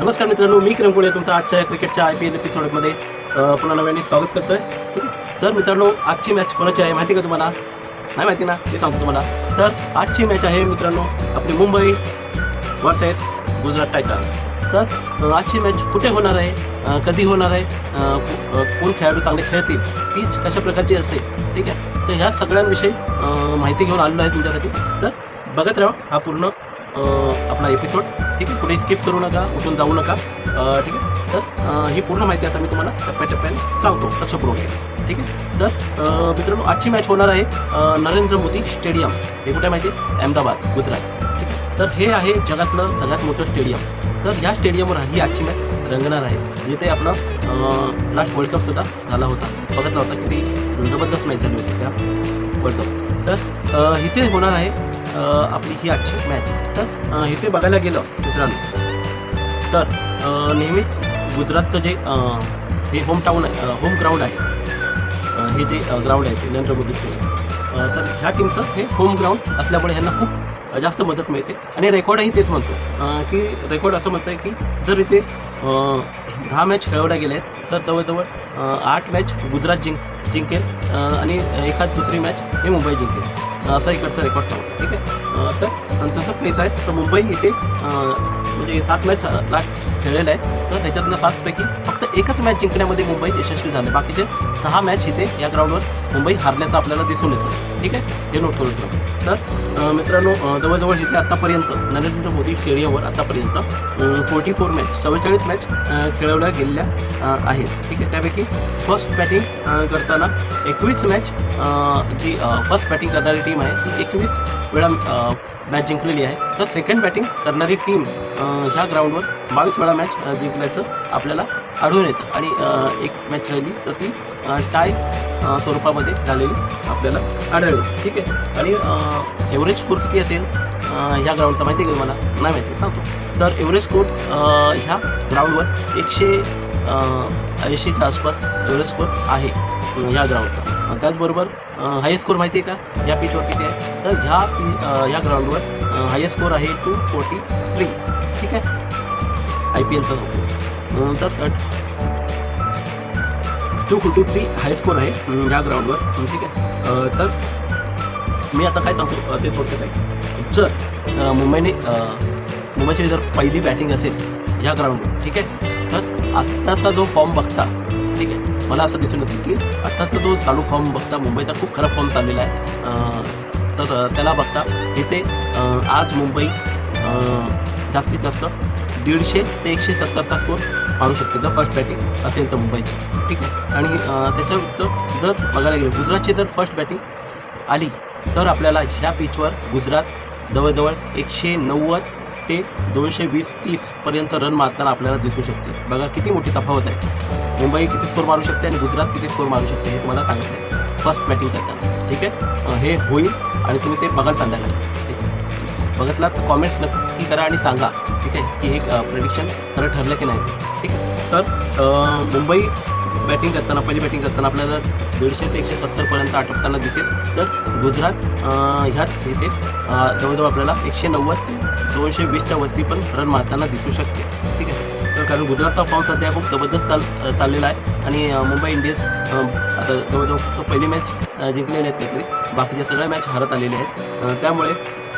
नमस्कार मित्रांनो, मी किरण कोळे तुमचं आजच्या क्रिकेटच्या IPL एपिसोडमध्ये पुन्हा नव्याने स्वागत करतोय. ठीक आहे. तर मित्रांनो, आजची मॅच कोणाची आहे माहिती का तुम्हाला? नाही माहिती ना, ते सांगतो तुम्हाला. तर आजची मॅच आहे मित्रांनो आपली मुंबई वर्सेस गुजरात टायटन्स. तर आजची मॅच कुठे होणार आहे, कधी होणार आहे, कोण खेळाडू चांगले खेळतील, पिच कशा प्रकारची असेल, ठीक आहे. तर ह्या सगळ्यांविषयी माहिती घेऊन आलेलो आहे तुमच्यासाठी. तर बघत राहा हा पूर्ण आपला एपिसोड. ठीक आहे. कुठे स्किप करू नका, उठून जाऊ नका. ठीक आहे. तर ही पूर्ण माहिती आता मी तुम्हाला टप्प्याटप्प्याने सांगतो कसं प्रोग्रेस. ठीक आहे. तर मित्रांनो, आजची मॅच होणार आहे नरेंद्र मोदी स्टेडियम. हे कुठे माहिती आहे? अहमदाबाद, गुजरात. ठीक आहे. तर हे आहे जगातलं सगळ्यात मोठं स्टेडियम. तर ह्या स्टेडियमवर ही आजची मॅच रंगणार आहे, जिथे आपलं लास्ट वर्ल्ड कपसुद्धा झाला होता. बघितला होता किती जबरदस्त मॅच झाली होती त्या वर्ल्ड कप. तर इथे होणार आहे आपली ही आजची मॅच. तर इथे बघायला गेलं मित्रांनो, तर नेहमीच गुजरातचं जे हे होम ग्राउंड आहे, हे जे ग्राउंड आहे ते नरेंद्र मोदी स्टेडियम. तर ह्या टीमचं हे होम ग्राउंड असल्यामुळे ह्यांना खूप जास्त मदत मिळते. आणि रेकॉर्डही तेच म्हणतो की रेकॉर्ड असं म्हणतं आहे की जर इथे 10 मॅच खेळवल्या गेल्या आहेत तर जवळजवळ 8 मॅच गुजरात जिंकेल आणि एखाद दुसरी मॅच हे मुंबई जिंकेल, असं इकडचं रेकॉर्ड सांगतो. ठीक आहे. तर तसंच काहीच आहे. तर मुंबई इथे म्हणजे 7 मॅच लास्ट खेळलेलं आहे. तर त्याच्यातनं 7 पैकी फक्त एकच मॅच जिंकण्यामध्ये मुंबई यशस्वी झाले. बाकीचे 6 मॅच इथे या ग्राउंडवर मुंबई हारण्याचं आपल्याला दिसून येतं. ठीक आहे. हे नोट करून ठेवा. तर मित्रांनो, जवळजवळ इथे आत्तापर्यंत नरेंद्र मोदी स्टेडियमवर आत्तापर्यंत 44 मॅच 44 मॅच खेळवल्या गेलेल्या आहेत. ठीक आहे. त्यापैकी फर्स्ट बॅटिंग करताना 21 मॅच, जी फर्स्ट बॅटिंग करणारी टीम आहे ती 21 वेळा मॅच जिंकलेली आहे. तर सेकंड बॅटिंग करणारी टीम ह्या ग्राउंडवर 22 वेळा मॅच जिंकल्याचं आपल्याला आढळून येतं. आणि एक मॅच राहिली तर ती टाय स्वरूपामध्ये झालेली आपल्याला आढळली. ठीक आहे. आणि एव्हरेज स्कोर किती असेल ह्या ग्राउंडचा माहिती आहे का तुम्हाला? नाही माहिती, सांगतो. तर एव्हरेज स्कोर ह्या ग्राउंडवर 180च्या आसपास एव्हरेज स्कोर आहे ह्या ग्राउंडचा. त्याचबरोबर हायेस्ट स्कोर माहिती आहे का या पिचवर किती आहे? तर ह्या ग्राउंडवर हायेस्ट स्कोर आहे 243. ठीक आहे. IPLचा तर 243 हाय स्कोर आहे ह्या ग्राउंडवर. ठीक आहे. तर मी आता काय सांगतो ते थोडक्यात आहे. जर मुंबईची जर पहिली बॅटिंग असेल ह्या ग्राउंडवर, ठीक आहे, तर आत्ताचा जो फॉर्म बघता, ठीक आहे, मला असं दिसून येतं की आत्ताचा जो चालू फॉर्म बघता मुंबईचा खूप खराब फॉर्म चाललेला आहे. तर त्याला बघता इथे आज मुंबई जास्तीत जास्त 150 ते 170चा स्कोर मारू शकते जर फर्स्ट बॅटिंग असेल तर मुंबईची. ठीक आहे. आणि त्याच्या विरुद्ध जर बघायला गेलं गुजरातची जर फर्स्ट बॅटिंग आली तर आपल्याला ह्या पिचवर गुजरात जवळजवळ 190 ते 220-30 पर्यंत रन मारताना आपल्याला दिसू शकते. बघा किती मोठी तफावत आहे. मुंबई किती स्कोर मारू शकते आणि गुजरात किती स्कोर मारू शकते हे तुम्हाला सांगितलं आहे फर्स्ट बॅटिंग करताना. ठीक आहे. हे होईल आणि तुम्ही ते बघायला सांगायला. ठीक आहे. बघितला तर कॉमेंट्स नक्की करा आणि सांगा, ठीक आहे, की हे प्रेडिक्शन खरं ठरलं की नाही ते. ठीक आहे. तर मुंबई बॅटिंग करताना पहिली बॅटिंग करताना आपल्याला 150 ते 170पर्यंत आटपताना दिसेल. तर गुजरात ह्याच इथे जवळजवळ आपल्याला 190 ते 220च्या वरती पण रन मारताना दिसू शकते. ठीक आहे. तर कारण गुजरातचा फॉर्म सध्या खूप जबरदस्त चाललेला आहे आणि मुंबई इंडियन्स आता जवळजवळ फक्त पहिली मॅच जिंकलेले आहेत काहीतरी, बाकीच्या सगळ्या मॅच हारत आलेल्या आहेत. त्यामुळे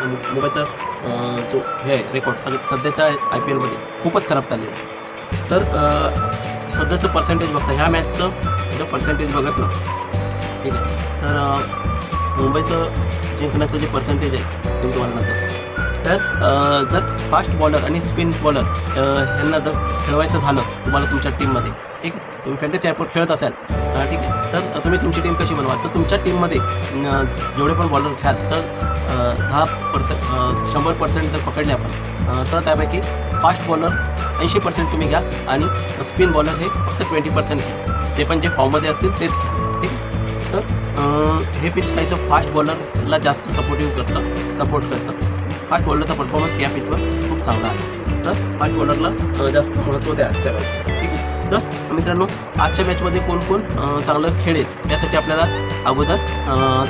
मुंबईचा जो हे रेकॉर्ड सध्याच्या IPLमध्ये खूपच खराब चाललेलं आहे. तर सध्याचं पर्सेंटेज बघता ह्या मॅचचं जर पर्सेंटेज बघितलं, ठीक आहे, तर मुंबईचं जिंकण्याचं जे पर्सेंटेज आहे ते तुम्हाला नंतर. तर जर फास्ट बॉलर आणि स्पिन बॉलर ह्यांना जर खेळवायचं झालं तुम्हाला तुमच्या टीममध्ये, ठीक आहे, तुम्ही फॅन्टसी ॲपवर खेळत असाल, ठीक आहे, तर तुम्ही तुमची टीम कशी बनवा? तर तुमच्या टीममध्ये जेवढे पण बॉलर खेळाल तर 100% जर पकडले आपण तर त्यापैकी फास्ट बॉलर 80% तुम्ही घ्या आणि स्पिन बॉलर हे फक्त 20% घ्या. ते पण जे फॉर्ममध्ये असतील तेच घ्या. ठीक आहे. तर हे पिच काहीचं फास्ट बॉलरला जास्त सपोर्ट करतं. फास्ट बॉलरचा परफॉर्मन्स या पिचवर खूप चांगला आहे. तर फास्ट बॉलरला जास्त महत्त्व द्या आजच्या वेळेस. ठीक आहे. तर मित्रांनो आजच्या मॅचमध्ये कोण कोण चांगलं खेळेल यासाठी आपल्याला अगोदर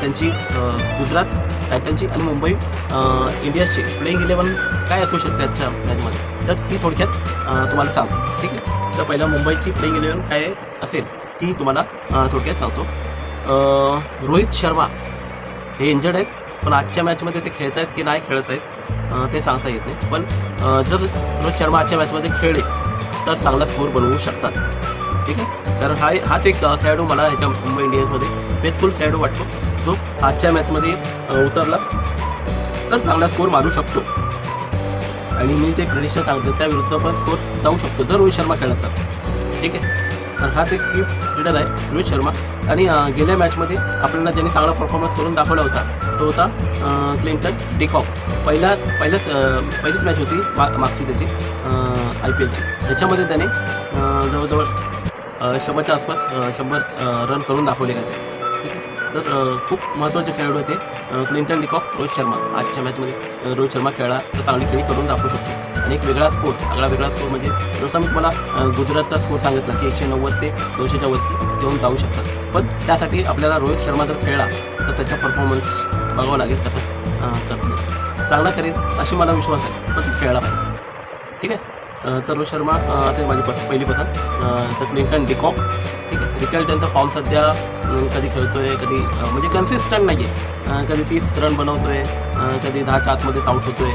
त्यांची गुजरात टायटन्सची आणि मुंबई इंडियन्सची प्लेइंग 11 काय असू शकते आजच्या मॅचमध्ये, तर ती थोडक्यात तुम्हाला सांगतो. ठीक आहे, तर पहिला मुंबईची प्लेइंग 11 काय असेल ती तुम्हाला थोडक्यात सांगतो. रोहित शर्मा हे इंजर्ड आहेत, पण आजच्या मॅचमध्ये ते खेळत आहेत की नाही खेळत आहेत ते सांगता येत नाही. पण जर रोहित शर्मा आजच्या मॅचमध्ये खेळले तर चांगला स्कोर बनवू शकतात. ठीक आहे, कारण हाच एक खेळाडू मला ह्याच्या मुंबई इंडियन्समध्ये फेथफुल खेळाडू वाटतो, जो आजच्या मॅचमध्ये उतरला तर चांगला स्कोर मारू शकतो. आणि मी जे प्रेडिक्शन सांगतो त्याविरुद्ध पण स्कोर जाऊ शकतो जर रोहित शर्मा खेळला तर. ठीक आहे, तर हाच एक लीडर आहे रोहित शर्मा. आणि गेल्या मॅचमध्ये आपल्याला ज्यांनी चांगला परफॉर्मन्स करून दाखवला होता तो होता क्लिंटन डिकॉक. पहिलीच मॅच होती मागची त्याची IPLची. त्याच्यामध्ये त्याने जवळजवळ 100च्या आसपास 100 रन करून दाखवले गेले. ठीक आहे, तर खूप महत्त्वाचे खेळाडू होते क्लिंटन डिकॉक, रोहित शर्मा. आजच्या मॅचमध्ये रोहित शर्मा खेळला तर चांगली खेळी करून दाखवू शकतो. आणि एक वेगळा स्कोर म्हणजे जसं मी तुम्हाला गुजरातचा स्कोर सांगितला की 190 ते 200च्या वरती येऊन जाऊ शकतात. पण त्यासाठी आपल्याला रोहित शर्मा जर खेळला तर त्याचा परफॉर्मन्स बघावा लागेल कसं चांगला करेल अशी मला विश्वास आहे, पण तो खेळला पाहिजे. ठीक आहे, तर रोहित शर्मा असेल माझी पहिली पसंत. तर क्लिंटन डिकॉक. ठीक आहे, रिकल्टनचा फॉर्म सध्या कधी खेळतोय कधी म्हणजे कन्सिस्टंट नाही आहे. कधी 30 रन बनवतोय, कधी 10च्या आतमध्ये आउट होतोय.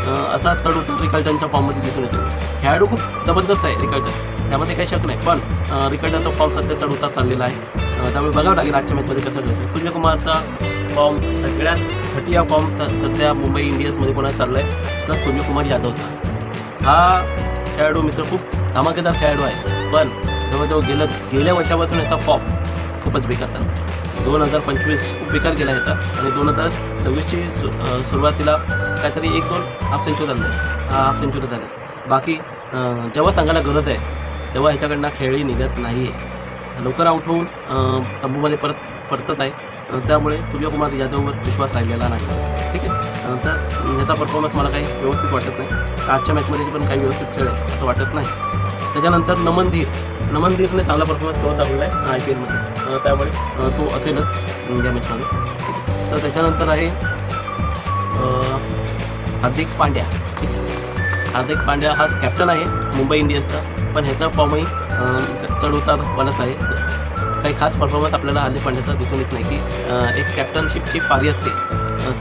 असा चढ उतार रिकल्टनच्या फॉर्ममध्ये दिसून येतो. खेळाडू खूप जबरदस्त आहे रिकल्टन, त्यामध्ये काही शक नाही. पण रिकल्टनचा फॉर्म सध्या चढ उतार चाललेला आहे, त्यामुळे बघावं लागेल आजच्या मॅचमध्ये कसं खेळतो. सूर्यकुमारचा फॉर्म सगळ्यात घटिया फॉर्म सध्या मुंबई इंडियन्समध्ये कोणाचा चालला आहे तर सूर्यकुमार यादवचा. हा खेळाडू मित्र खूप धमाकेदार खेळाडू आहे, पण जवळजवळ गेल्या वर्षापासून याचा फॉर्म खूपच बेकार चालला. 2025 खूप बेकार गेला याचा आणि 2026ची सुरुवातीला काहीतरी 1-2 हाफ सेंचुरी झाले. बाकी जेव्हा संघाला गरज आहे तेव्हा ह्याच्याकडनं खेळही निघत नाही आहे. लवकर आउट होऊन तंबूमध्ये परतत आहे, त्यामुळे सूर्यकुमार यादववर विश्वास राहिलेला नाही. ठीक आहे, तर ह्याचा परफॉर्मन्स मला काही व्यवस्थित वाटत नाही. आजच्या मॅचमध्ये पण काही व्यवस्थित खेळ आहे असं वाटत नाही. त्याच्यानंतर नमनधीरने चांगला परफॉर्मन्स करून दाखवला आहे IPLमध्ये, त्यामुळे तो असेलच या मॅचमध्ये. तर त्याच्यानंतर आहे हार्दिक पांड्या. हार्दिक पांड्या हा कॅप्टन आहे मुंबई इंडियन्सचा, पण ह्याचा फॉर्मही चढ उतार वाढत आहे. काही खास परफॉर्मन्स आपल्याला हार्दिक पांड्याचा दिसून येत नाही की एक कॅप्टनशिपची पारी असते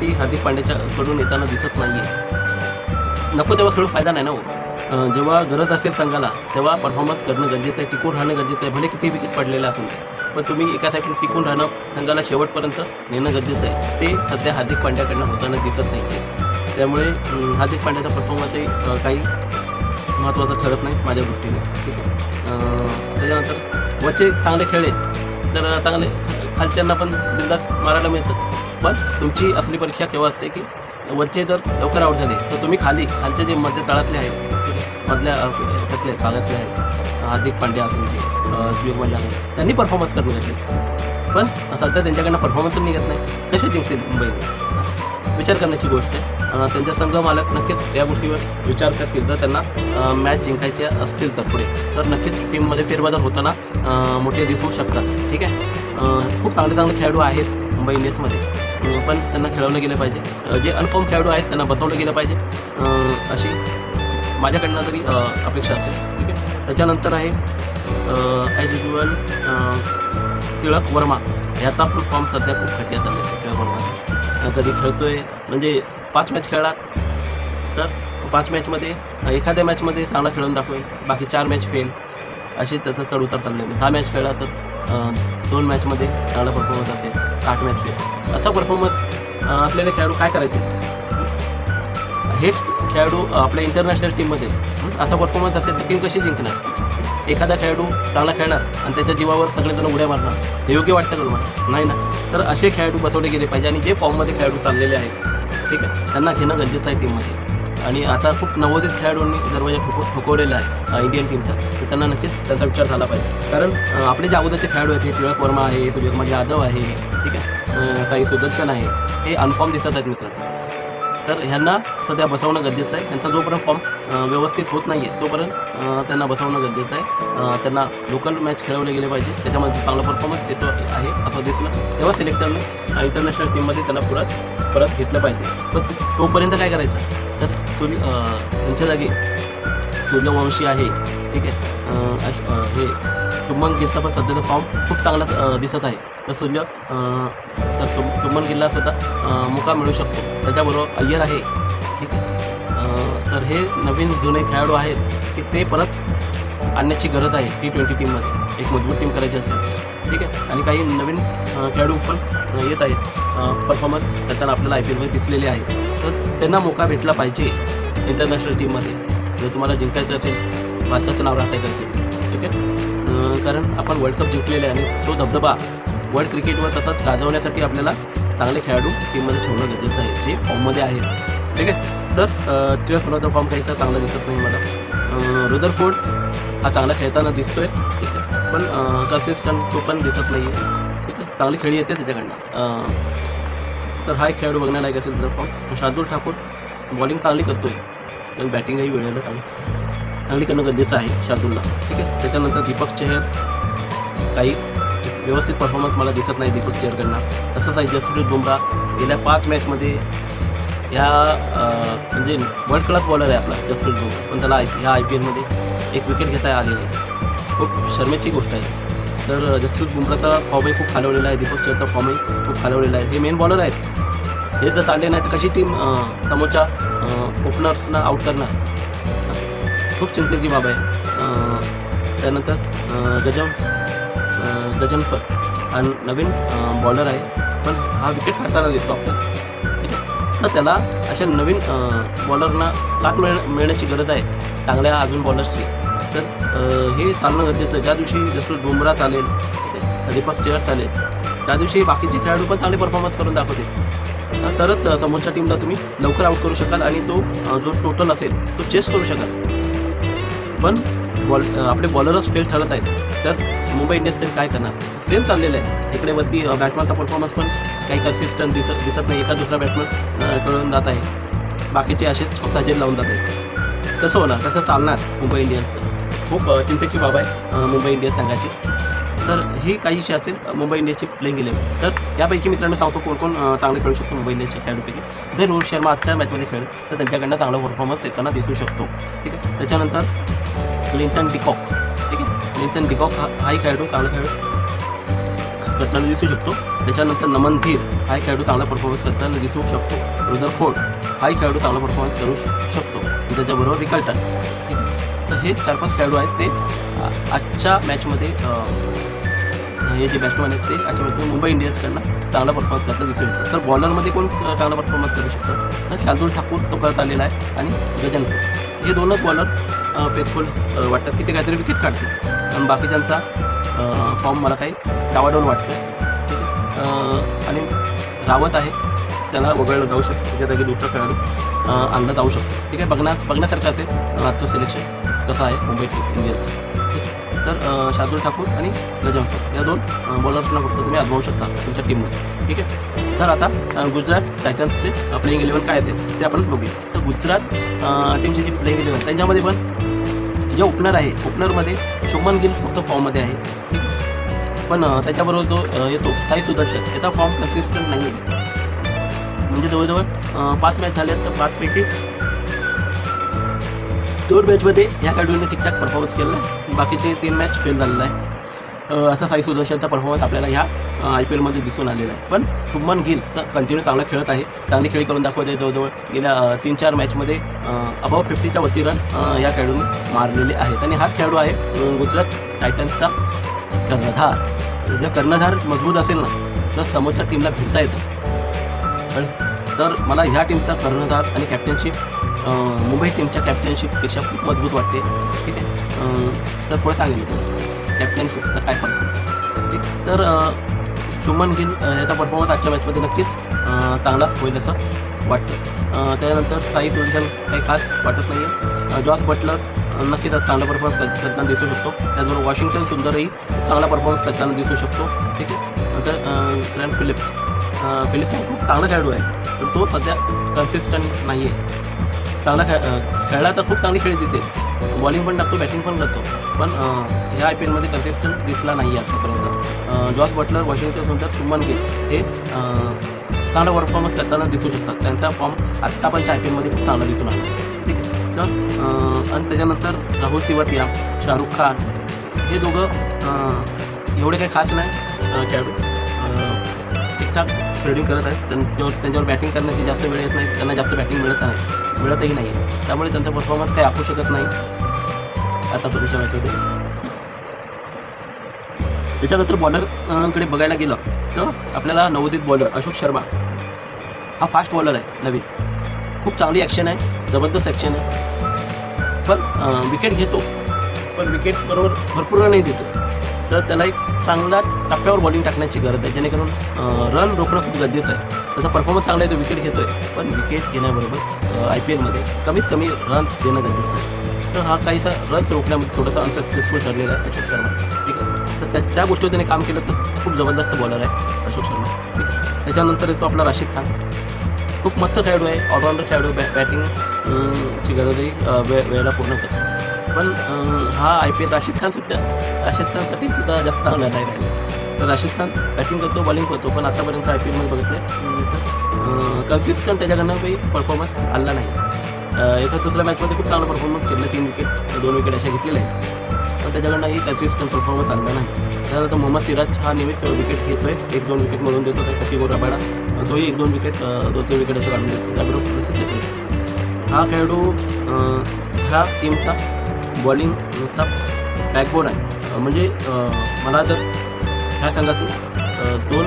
ती हार्दिक पांड्याच्याकडून येताना दिसत नाही आहे. नको तेव्हा खेळून फायदा नाही ना हो. जेव्हा गरज असेल संघाला तेव्हा परफॉर्मन्स करणं गरजेचं आहे, टिकून राहणं गरजेचं आहे. भले किती विकेट पडलेलं असेल पण तुम्ही एका साईडून टिकून राहणं संघाला शेवटपर्यंत नेणं गरजेचं आहे. ते सध्या हार्दिक पांड्याकडनं होताना दिसत नाही आहे. त्यामुळे हार्दिक पांड्याचा परफॉर्मन्सही काही महत्त्वाचं ठरत नाही माझ्या दृष्टीने. ठीक आहे, त्याच्यानंतर वरचे चांगले खेळले तर चांगले खालच्यांना पण बिंदास मारायला मिळतं. पण तुमची असली परीक्षा केव्हा असते की वरचे जर लवकर आऊट झाले तर तुम्ही खालचे जे मध्य तळातले आहेत, मधल्या त्यातले भागातले आहेत, हार्दिक पांड्या असेल ते सूर्यकुमार यादव, त्यांनी परफॉर्मन्स करून घेतले. पण सध्या त्यांच्याकडनं परफॉर्मन्स निघत नाही. कसे जिंकतील मुंबई इंडियन्स? विचार करण्याची गोष्ट आहे. त्यांच्या संघ मालक नक्कीच या गोष्टीवर विचार करतील. जर त्यांना मॅच जिंकायचे असतील तर पुढे तर नक्कीच टीममध्ये फेरबदल होताना मोठे दिसू शकतात. ठीक आहे, खूप चांगले खेळाडू आहेत मुंबई इंडियन्समध्ये, पण त्यांना खेळवलं गेलं पाहिजे. जे अनफॉर्म खेळाडू आहेत त्यांना बसवलं गेलं पाहिजे अशी माझ्याकडनं तरी अपेक्षा असेल. ठीक आहे, त्याच्यानंतर आहे ॲज युजल टिळक वर्मा. याचा पण फॉर्म सध्या खूप घटिया चालला आहे. टिळक वर्मा कधी खेळतोय म्हणजे 5 मॅच खेळला तर 5 मॅचमध्ये एखाद्या मॅचमध्ये चांगला खेळून दाखवेल, बाकी 4 मॅच फेल, अशी त्याचा चढ उतार चालला आहे. 10 मॅच खेळला तर 2 मॅचमध्ये चांगला परफॉर्मन्स असेल, 8 मॅच फेल. असा परफॉर्मन्स असलेले खेळाडू काय करायचे? हेच खेळाडू आपल्या इंटरनॅशनल टीममध्ये असा परफॉर्मन्स असेल तर टीम कशी जिंकणार? एखादा खेळाडू चांगला खेळणार आणि त्याच्या जीवावर सगळेजण उड्या मारणार, हे योग्य वाटतं का तुम्हाला? नाही ना. तर असे खेळाडू बसवले गेले पाहिजे आणि जे फॉर्ममध्ये खेळाडू चाललेले आहेत ठीक आहे त्यांना घेणं गरजेचं आहे टीममध्ये. आणि आता खूप नवोदित खेळाडूंनी दरवाजा ठोकवलेला आहे इंडियन टीमचा, तर त्यांना नक्कीच त्यांचा विचार झाला पाहिजे. कारण आपले जे अगोदरचे खेळाडू आहेत, टिळक वर्मा आहे, सूर्यकुमार यादव आहे, ठीक आहे, साई सुदर्शन आहे, हे अनफॉर्म दिसत आहेत मित्र. तर ह्यांना सध्या बसवणं गरजेचं आहे. त्यांचा जोपर्यंत फॉर्म व्यवस्थित होत नाही आहे तोपर्यंत त्यांना बसवणं गरजेचं आहे. त्यांना लोकल मॅच खेळवले गेले पाहिजे, त्याच्यामध्ये चांगला परफॉर्मन्स येतो आहे असं दिसलं तेव्हा सिलेक्टरने इंटरनॅशनल टीममध्ये त्यांना परत घेतलं पाहिजे. पण तोपर्यंत काय करायचं, तर त्यांच्या जागी सूर्यवंशी आहे, ठीक आहे, हे शुभमन गिलचा पण सध्याचा फॉर्म खूप चांगला दिसत आहे. तर शुभमन गिलला सुद्धा मोका मिळू शकतो. त्याच्याबरोबर अय्यर आहे, ठीक आहे. तर हे नवीन जुने खेळाडू आहेत की ते परत आणण्याची गरज आहे T20 टीममध्ये, एक मजबूत टीम करायची असेल, ठीक आहे. आणि काही नवीन खेळाडू पण येत आहेत, परफॉर्मन्स करताना आपल्याला IPL मध्ये दिसलेले आहेत. तर त्यांना मोका भेटला पाहिजे इंटरनॅशनल टीममध्ये. जर तुम्हाला जिंकायचं असेल, भारताचं नाव राखायचं असेल, ठीक आहे. कारण आपण वर्ल्ड कप जिंकलेले आहे आणि तो दबदबा वर्ल्ड क्रिकेटवर तसाच गाजवण्यासाठी आपल्याला चांगले खेळाडू टीममध्ये ठेवणं गरजेचं आहे, जे फॉर्ममध्ये आहेत, ठीक आहे. तर ट्रेव्हर फॉर्म काहीचा चांगला दिसत नाही मला. रुदरफोर्ड हा चांगला खेळताना दिसतोय, ठीक आहे, पण कन्सिस्टंट तो पण दिसत नाही आहे, ठीक आहे. चांगली खेळी येते त्याच्याकडनं. तर हा एक खेळाडू बघण्यालायक असेल रुदरफोर्ड. शार्दूल ठाकूर बॉलिंग चांगली करतोय, पण बॅटिंगही वेळेला चांगली करणं गरजेचं आहे शार्दूलला, ठीक आहे. त्याच्यानंतर दीपक चहर काही व्यवस्थित परफॉर्मन्स मला दिसत नाही दीपक चहरकडनं. तसंच आहे जसप्रीत बुमराह गेल्या 5 मॅचमध्ये ह्या म्हणजे वर्ल्ड क्लास बॉलर आहे आपला जसप्रीत बुमराह, पण त्याला ह्या IPL मध्ये एक विकेट घेता आलेली आहे. खूप शर्मेची गोष्ट आहे. तर जसप्रीत बुमराहचा फॉर्मही खूप खालवलेला आहे, दीपक चहरचा फॉर्मही खूप खालवलेला आहे. हे मेन बॉलर आहेत, हे जर चालले नाही तर कशी टीम समोरच्या ओपनर्सना आउट करणार, खूप चिंतेची बाब आहे. त्यानंतर गजनफर हा नवीन बॉलर आहे, पण हा विकेट काढताना दिसतो आपल्याला, ठीक आहे. तर त्याला अशा नवीन बॉलरना साथ मिळण्याची गरज आहे, चांगल्या अजून बॉलर्सची. तर हे चालणं गरजेचं. ज्या दिवशी जसं बुमराह चालेल, ठीक आहे, दीपक चहर चालेल, त्या दिवशी बाकीचे खेळाडू पण चांगले परफॉर्मन्स करून दाखवतील, तरच समोरच्या टीमला तुम्ही लवकर आउट करू शकाल आणि तो जो टोटल असेल तो चेस करू शकाल. पण आपले बॉलरच फेल ठरत आहेत, तर मुंबई इंडियन्स तरी काय करणार. सेम चाललेलं आहे इकडे वरती. बॅट्समनचा परफॉर्मन्स पण काही कन्सिस्टंट दिसत नाही. एका दुसरा बॅट्समन कळून जात आहे, बाकीचे असेच फक्त हजेरी लावून जात आहेत. कसं होणार, कसं चालणार मुंबई इंडियन्सचं. खूप चिंतेची बाब आहे मुंबई इंडियन्स संघाची. तर ही काहीशी असेल मुंबई इंडियन्सची प्लेइंग 11. तर यापैकी मित्रांनो सांगतो कोण कोण चांगले खेळू शकतो मुंबई इंडियन्सच्या खेळाडूपैकी. जर रोहित शर्मा आजच्या मॅचमध्ये खेळेल तर त्यांच्याकडनं चांगला परफॉर्मन्स येताना दिसू शकतो, ठीक आहे. त्याच्यानंतर क्लिंटन डिकॉक, ठीक आहे. क्लिंटन डिकॉक हाही खेळाडू चांगला खेळाडू करताना दिसू शकतो. त्याच्यानंतर नमन धीर हाही खेळाडू चांगला परफॉर्मन्स करताना दिसू शकतो. रुदरफोर्ड हाही खेळाडू चांगला परफॉर्मन्स करू शकतो. त्याच्याबरोबर रिकल्टन, ठीक आहे. तर हे 4-5 खेळाडू आहेत ते आजच्या मॅचमध्ये हे जे बॅट्समॅन आहेत ते आजच्या मॅचमध्ये मुंबई इंडियन्सकडनं चांगला परफॉर्मन्स करताना दिसू शकतो. तर बॉलरमध्ये कोण चांगला परफॉर्मन्स करू शकतं, तर शार्दूल ठाकूर तो करत आलेला आहे आणि गजनफर. हे दोनच बॉलर फेथफुल वाटतात की ते काहीतरी विकेट काढतील, पण बाकीच्यांचा फॉर्म मला काही डावाडोल वाटतो, ठीक आहे. आणि रावत आहे, त्याला वगळलं जाऊ शकतं, त्याच्या जागी दुसरा खेळाडू आणला जाऊ शकतो, ठीक आहे. बघण्यासारखं असेल आजचं सिलेक्शन कसं आहे मुंबई इंडियन्स. तर शार्दूल ठाकूर आणि गजनफर या 2 बॉलर्सना फक्त तुम्ही आजमावू शकता तुमच्या टीममध्ये, ठीक आहे. तर आता गुजरात टायटन्सचे प्लेइंग 11 काय असेल ते आपण बघूया. तर गुजरात टीमची जी प्लेइंग 11 त्यांच्यामध्ये पण जे ओपनर आहे, ओपनरमध्ये शुभमन गिल फक्त फॉर्ममध्ये आहे, ठीक आहे. पण त्याच्याबरोबर जो येतो साई सुदर्शन, याचा फॉर्म कन्सिस्टंट नाही आहे. म्हणजे जवळजवळ 5 मॅच झाल्या तर 5 पैकी 2 मॅचमध्ये ह्या खेळाडूंनी ठीकठाक परफॉर्मन्स केला, बाकीचे 3 मॅच फेल झालेला आहे. असा साई सुदर्शनचा परफॉर्मन्स आपल्याला ह्या IPL मध्ये दिसून आलेला आहे. पण शुभमन गिल तर कंटिन्यू चांगला खेळत आहे, चांगली खेळी करून दाखवत आहे. जवळजवळ गेल्या 3-4 मॅचमध्ये अबाव 50च्या वरती रन या खेळाडूंनी मारलेले आहेत. आणि हाच खेळाडू आहे गुजरात टायटन्सचा कर्णधार. जर कर्णधार मजबूत असेल ना तर समोरच्या टीमला भिडता येतं. तर मला ह्या टीमचा कर्णधार आणि कॅप्टनशिप मुंबई टीमच्या कॅप्टनशिपपेक्षा खूप मजबूत वाटते, ठीक आहे. तर थोडं सांगेल कॅप्टनशिपचा काय फरक, ठीक. तर शुभमन गिल याचा परफॉर्मन्स आजच्या मॅचमध्ये नक्कीच चांगला होईल असं वाटतं. त्यानंतर साई सुदर्शन काही खास वाटत नाही आहे. जॉस बटलर नक्कीच चांगला परफॉर्मन्स करताना दिसू शकतो. त्याचबरोबर वॉशिंग्टन सुंदरही चांगला परफॉर्मन्स करताना दिसू शकतो, ठीक आहे. नंतर ग्रँड फिलिप्स फिलिप्स खूप चांगला खेळाडू आहे, पण तो सध्या कन्सिस्टंट नाही आहे. चांगला खेळला तर खूप चांगली खेळ दिसेल, बॉलिंग पण टाकतो, बॅटिंग पण करतो, पण ह्या IPLमध्ये कन्सिस्टंट दिसला नाही आहे आतापर्यंत. जॉस बटलर, वॉशिंग्टन सुंदर, शुभमन गिल हे चांगला परफॉर्मन्स करताना दिसू शकतात. त्यांचा फॉर्म आत्तापर्यंत IPLमध्ये खूप चांगला दिसून आला. ठीक आहे. तर आणि त्याच्यानंतर राहुल तेवातिया, शाहरुख खान हे दोघं एवढे काही खास नाही खेळाडू, ठीकठाक फिल्डिंग करत आहेत. त्यांच्यावर बॅटिंग करण्याची जास्त वेळ येत नाही, त्यांना जास्त बॅटिंग मिळतही नाही आहे, त्यामुळे त्यांचा परफॉर्मन्स काही आपू शकत नाही आतापर्यंतच्या मॅचमध्ये. त्याच्यानंतर बॉलरकडे बघायला गेलं तर आपल्याला नवोदित बॉलर अशोक शर्मा हा फास्ट बॉलर आहे नवीन, खूप चांगली ॲक्शन आहे, जबरदस्त ॲक्शन आहे, पण विकेट घेतो, पण विकेट बरोबर भरपूर नाही देतो. तर त्याला एक चांगला टप्प्यावर बॉलिंग टाकण्याची गरज आहे, जेणेकरून रन रोखणं खूप गरजेचं आहे. त्याचा परफॉर्मन्स चांगला आहे, तो विकेट घेतो आहे, पण विकेट घेण्याबरोबर IPLमध्ये कमीत कमी रन्स देणं गरजेचं आहे. तर हा काहीसा रन्स रोखण्यामध्ये थोडासा अनसक्सेसफुल ठरलेला आहे अशोक शर्मा. ठीक आहे. तर त्या गोष्टीवर त्याने काम केलं तर खूप जबरदस्त बॉलर आहे अशोक शर्मा. ठीक आहे. त्याच्यानंतर येतो आपला राशिद खान, खूप मस्त खेळाडू आहे, ऑलराऊंडर खेळाडू, बॅटिंगची गरजही वेळेला पूर्ण करतो. पण हा IPL राशिद खानसाठी सुद्धा जास्त चांगला नाही राहिला. तर राशिद खान बॅटिंग करतो, बॉलिंग करतो, पण आतापर्यंत IPLमध्ये बघितलं तर कन्सिस्टंट त्याच्याकडनं काही परफॉर्मन्स आला नाही. एका दुसऱ्या मॅचमध्ये खूप चांगला परफॉर्मन्स केला, 3 विकेट 2 विकेट अशा घेतलेल्या आहेत, पण त्याच्याकडनंही कन्सिस्टंट परफॉर्मन्स आला नाही. त्यानंतर मोहम्मद सिराज हा नेहमीच विकेट घेतो आहे, 1-2 विकेट मिळवून देतो, कसिगो रबाडा तोही 1-2 विकेट 2-3 विकेट असं काढून देतो, त्याबरोबर प्रसिद्ध येतो. हा खेळाडू ह्या टीमचा बॉलिंगचा बॅकबोन आहे. म्हणजे मला जर ह्या संघातून 2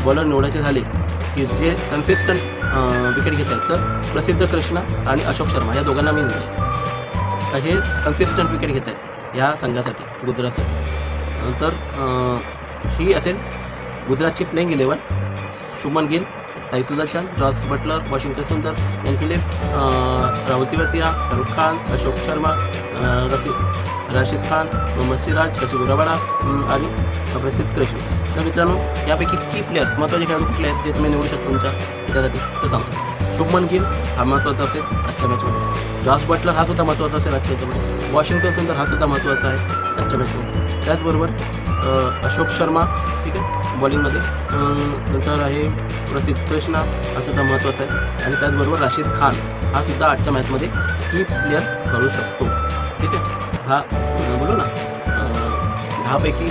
बॉलर निवडायचे झाले की जे कन्सिस्टंट विकेट घेत आहेत, तर प्रसिद्ध कृष्णा आणि अशोक शर्मा या दोघांना मी निवडेल. हे कन्सिस्टंट विकेट घेत आहेत या संघासाठी, गुजरातसाठी. तर ही असेल गुजरातची playing 11. Shubman Gill, Sai Sudharsan, Jos Buttler, Washington Sundar, N Phillips, Rahul Tewatia, Shahrukh Khan, Ashok Sharma, Rashid Khan, Mohammed Siraj, Kagiso Rabada आणि प्रसिद्ध कृष्ण. तर मित्रांनो, यापैकी की प्लेयर्स महत्त्वाचे खेळाडू कुठले आहेत ते तुम्ही निवडू शकता तुमच्या याच्यासाठी, तर सांगतो. शुभमन गिल हा महत्त्वाचा असेल आजच्या मॅचमध्ये, जॉस बटलर हा सुद्धा महत्त्वाचा असेल आजच्या मॅचमध्ये, वॉशिंग्टन सुंदर हा सुद्धा महत्त्वाचा आहे आजच्या मॅचमध्ये. त्याचबरोबर अशोक शर्मा, ठीक आहे, बॉलिंगमध्ये. नंतर आहे प्रसिद्ध कृष्णा हा सुद्धा महत्त्वाचा आहे, आणि त्याचबरोबर राशिद खान हा सुद्धा आजच्या मॅचमध्ये की प्लेयर करू शकतो. ठीक आहे. हा बोलू ना 10पैकी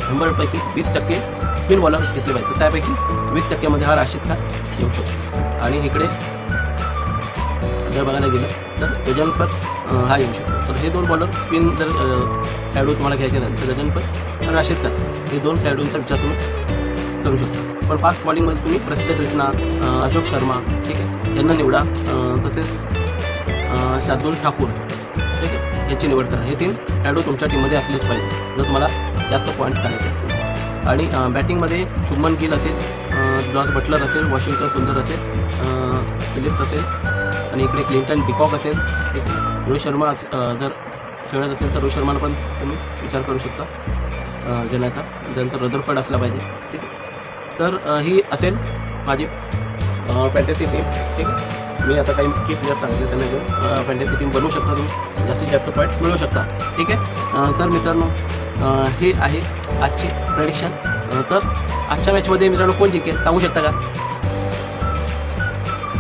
100पैकी 20% स्पिन बॉलर घेतले पाहिजे, तर त्यापैकी 20%मध्ये हा राशिद खान येऊ शकतो. आणि इकडे जर बघायला गेलं तर गजनफर हा येऊ शकतो. तर हे 2 बॉलर स्पिन जर खेळाडू तुम्हाला घ्यायचे झाले तर गजनफर आणि राशिद खान हे 2 खेळाडूंचा विचार तुम्ही करू शकता. पण फास्ट बॉलिंगमध्ये तुम्ही प्रसिद्ध कृष्णा, अशोक शर्मा, ठीक आहे, यांना निवडा. तसेच शार्दुल ठाकूर, ठीक आहे, याची निवड करा. हे 3 खेळाडू तुमच्या टीममध्ये असलेच पाहिजे जर तुम्हाला जास्त पॉईंट्स काढायचे असतील. आणि बॅटिंगमध्ये शुभमन गिल असेल, जॉस बटलर असेल, वॉशिंग्टन सुंदर असेल, फिलिप्स असेल, आणि इकडे क्लिंटन डिकॉक असेल. ठीक आहे. रोहित शर्मा जर खेळत असेल तर रोहित शर्माला पण तुम्ही विचार करू शकता घेण्याचा. त्यानंतर रदरफर्ड असला पाहिजे. ठीक आहे. तर ही असेल माझी फॅन्टसी टीम. ठीक आहे. मी आता काही की प्लेयर सांगितले त्यांना घेऊन फॅन्टसी टीम बनवू शकता, तुम्ही जास्तीत जास्त पॉईंट्स मिळवू शकता. ठीक आहे. तर मित्रांनो, हे आहे आजची प्रेडिक्शन. तर आजच्या मॅचमध्ये मित्रांनो कोण जिंकेल सांगू शकता का?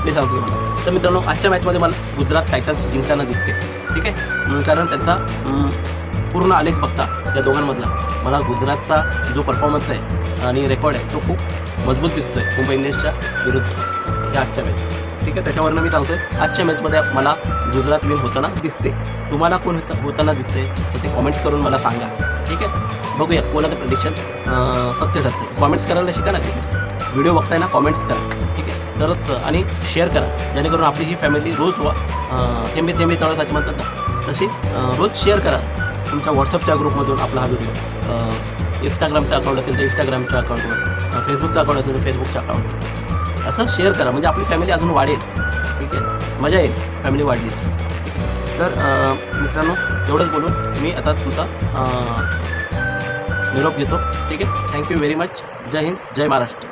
मी सांगतो तुम्हाला. तर मित्रांनो, आजच्या मॅचमध्ये मला गुजरात टायटन्स जिंकताना दिसते. ठीक आहे. कारण त्यांचा पूर्ण आलेख बघता या दोघांमधला मला गुजरातचा जो परफॉर्मन्स आहे आणि रेकॉर्ड आहे तो खूप मजबूत दिसतो आहे मुंबई इंडियन्सच्या विरुद्ध या आजच्या मॅच. ठीक आहे. त्याच्यावरनं मी सांगतो आहे आजच्या मॅचमध्ये मला गुजरात विन होताना दिसते. तुम्हाला कोण होताना दिसते तर ते कॉमेंट्स करून मला सांगा. ठीक आहे. बघूया कोणाचं प्रेडिक्शन सत्य ठरते. कॉमेंट्स करायला शिका ना, व्हिडिओ बघताय ना, कॉमेंट्स करा. ठीक आहे. तरच आणि शेअर करा, जेणेकरून आपली ही फॅमिली रोज थेंबे थेंबे तळासाठी म्हणतात ना, तशी रोज शेअर करा तुमच्या व्हॉट्सअपच्या ग्रुपमधून आपला हा व्हिडिओ. इंस्टाग्रामचा अकाउंट असेल तर इंस्टाग्रामच्या अकाउंटवर, फेसबुकचा अकाउंट असेल तर फेसबुकच्या अकाउंटवर, असं शेअर करा म्हणजे आपली फॅमिली अजून वाढेल. ठीक आहे. मजा येईल फॅमिली वाढली. ठीक आहे. तर मित्रांनो, एवढंच बोलून मी आता तुमचा निरोप घेतो. ठीक आहे. Thank you very much. जय हिंद, जय महाराष्ट्र.